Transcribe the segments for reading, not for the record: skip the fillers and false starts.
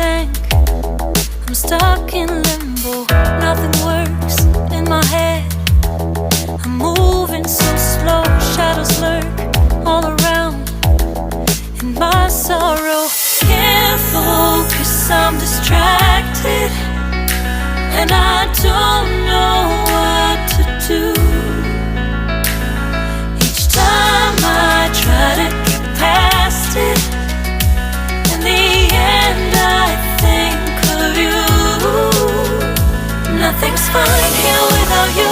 tank. I'm stuck in limbo, nothing works in my head. I'm moving so slow, shadows lurk all around. In my sorrow, can't focus, I'm distracted, and I don't know what to do. Each time I try to get past it, in the end I think of you. Nothing's fine here without you.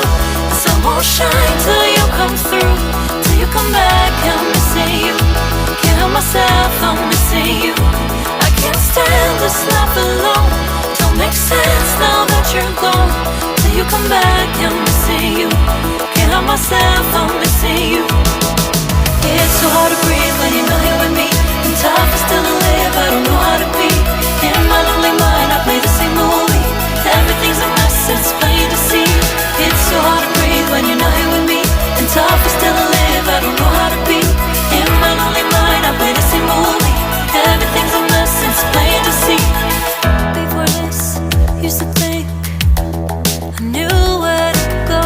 The sun won't shine till you come through. Till you come back, I'm missing you. Can't help myself, I'm missing you. I can't stand this life alone. Don't make sense now that you're gone. Till you come back, I'm missing you. Can't help myself, I'm missing you. It's so hard to breathe when you're not here with me. And tough is still to live, I don't know how to be. In my lonely mind, I play the same movie. Everything's a mess, it's plain to see. It's so hard to breathe when you're not here with me. And tough is still to live, I don't know how to be. In my lonely mind, I play the same movie. Everything's a mess, it's plain to see. Before this, used to think I knew where to go.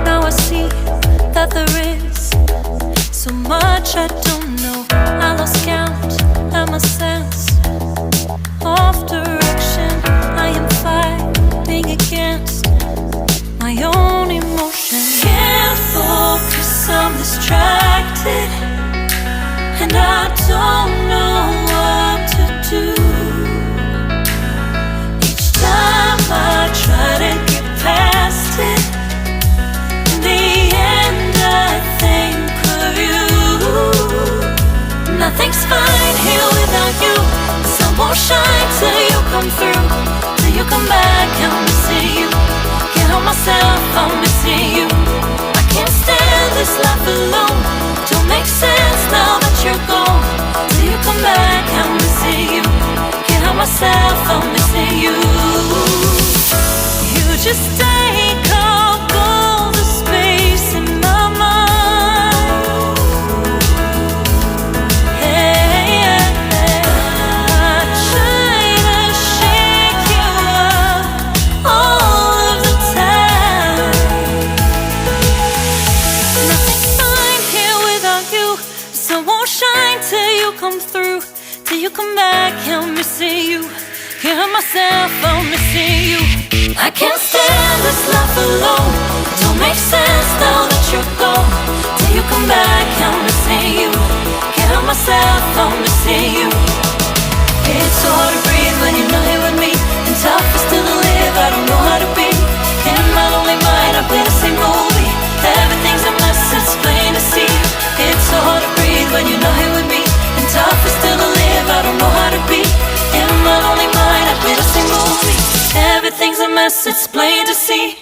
Now I see that there is so much I don't know. I lost count and my sense of direction. I am fighting against my own emotion. Can't focus, I'm distracted, and I don't know what to do. Each time I try to get past it, in the end I think of you. Nothing's fine here without you. The sun won't shine till you come through. Till you come back, I'm missing you. Can't help myself, I'm missing you. I can't stand this life alone. Don't make sense now that you're gone. Till you come back, I'm missing you. Can't help myself, I'm missing you. You just take up all the space in my mind. Hey, I try to shake you up all of the time. Nothing's fine here without you. The sun won't shine till you come through. Till you come back, I'm missing you. Can't help myself, I'm missing you. I can't stand this life alone. Don't make sense now that you're gone. Till you come back, I'm missing you. Can't help myself, I'm missing you. It's so hard to breathe when you're not here with me. And tough is still to live, I don't know how to be. In my lonely mind, I play the same movie. Everything's a mess, it's plain to see. It's so hard to breathe when you're not here with me. And tough is still to live, I don't know how to be. In my lonely mind, I play the same movie. Everything's a mess, it's plain to see.